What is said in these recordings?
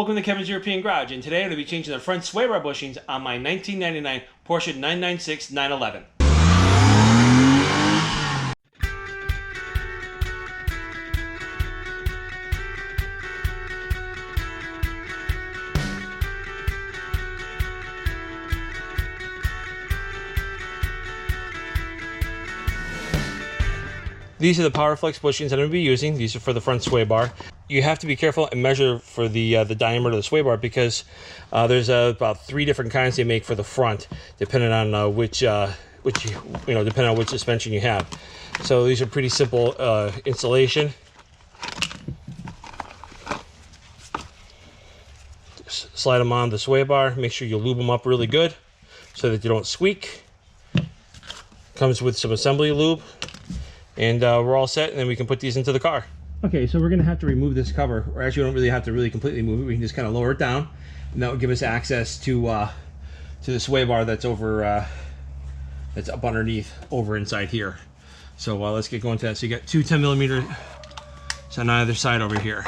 Welcome to Kevin's European Garage, and today I'm going to be changing the front sway bar bushings on my 1999 Porsche 996 911. These are the PowerFlex bushings that I'm going to be using. These are for the front sway bar. You have to be careful and measure for the diameter of the sway bar because there's about 3 different kinds they make for the front, depending on which depending on which suspension you have. So these are pretty simple installation. Just slide them on the sway bar. Make sure you lube them up really good so that you don't squeak. Comes with some assembly lube. And we're all set, and then we can put these into the car. Okay, so we're going to have to remove this cover, or actually we don't really have to really completely move it. We can just kind of lower it down, and that will give us access to the sway bar that's over, that's up underneath, over inside here. So let's get going to that. So you got 2 10mm on either side over here.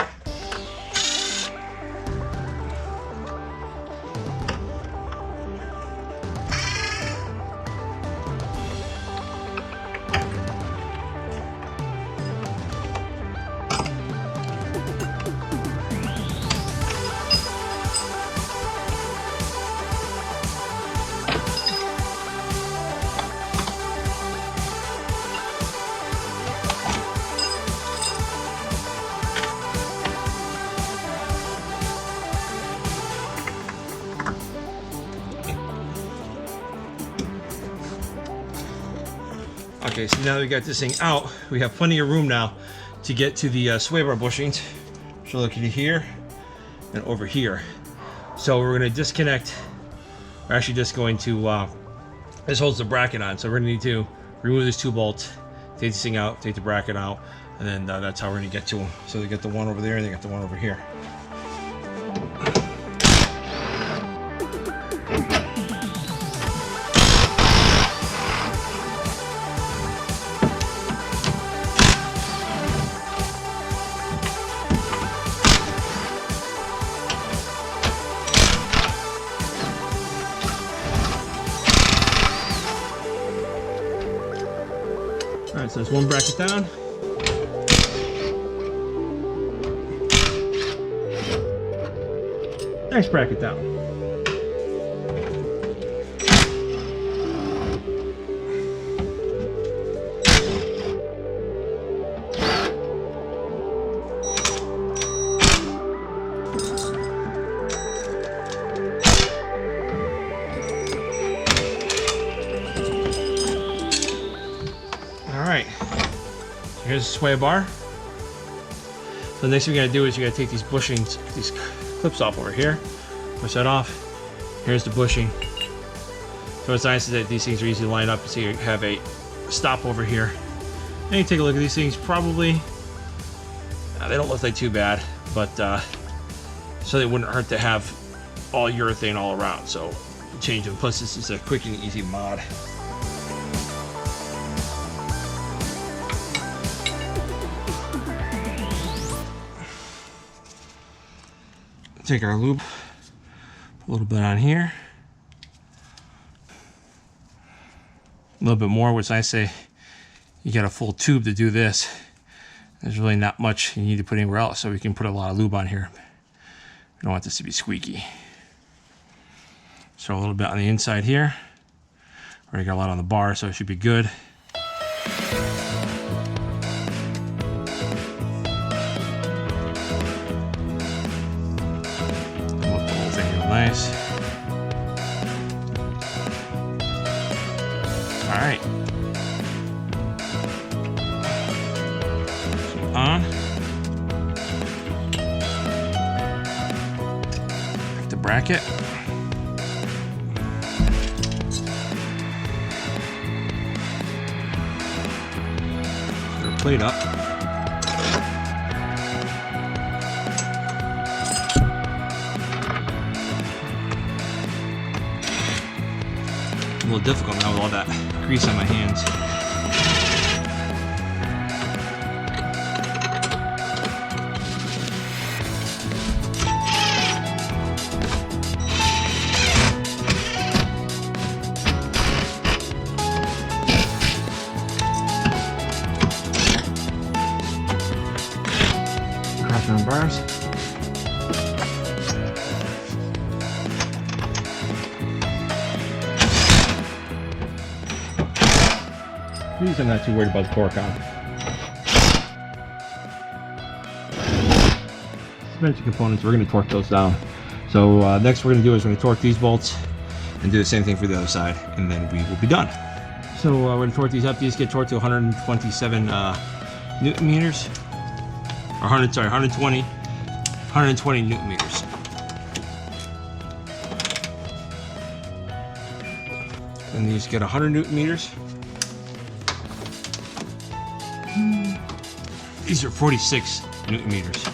Okay, so now that we got this thing out, we have plenty of room now to get to the sway bar bushings. So look at here and over here. So we're going to disconnect. We're actually just going to, this holds the bracket on. So we're going to need to remove these 2 bolts, take this thing out, take the bracket out, and then that's how we're going to get to them. So they got the one over there and they got the one over here. Alright, so there's one bracket down. Next bracket down. Alright, here's the sway bar. So the next thing we gotta do is you gotta take these bushings, these clips off over here. Push that off. Here's the bushing. So it's nice that these things are easy to line up. So you have a stop over here. And you take a look at these things. Probably, they don't look like too bad, but so they wouldn't hurt to have all urethane all around. So change them. Plus this is a quick and easy mod. Take our lube, put a little bit on here, a little bit more, which I say you got a full tube to do this. There's really not much you need to put anywhere else, so we can put a lot of lube on here. We don't want this to be squeaky. So a little bit on the inside here. Already got a lot on the bar, so it should be good. Nice. All right. So on. Pick the bracket. Put our plate up. A little difficult now with all that grease on my hands. these I'm not too worried about the torque on. Suspension components, we're going to torque those down. So next we're going to do is we're going to torque these bolts and do the same thing for the other side, and then we will be done. So we're going to torque these up. These get torqued to 127 Newton meters, or 120 Newton meters. And these get 100 Newton meters. These are 46 Newton meters.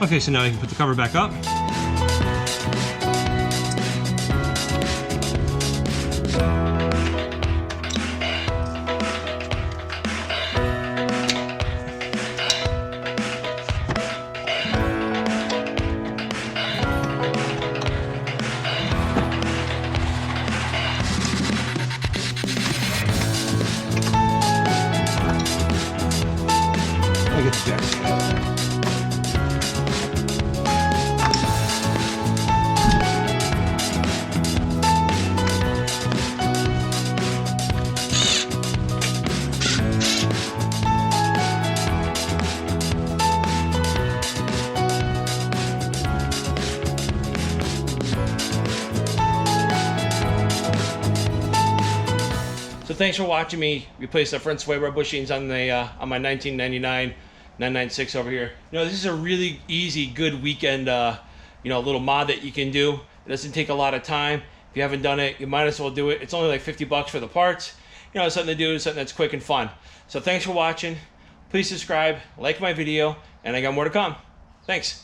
Okay, so now I can put the cover back up. I get the jacks. So thanks for watching me replace the front sway bar bushings on the on my 1999 996 over here. You know, this is a really easy, good weekend you know, little mod that you can do. It doesn't take a lot of time. If you haven't done it, you might as well do it. It's only like 50 bucks for the parts. You know, it's something to do, something that's quick and fun. So thanks for watching. Please subscribe, like my video, and I got more to come. Thanks.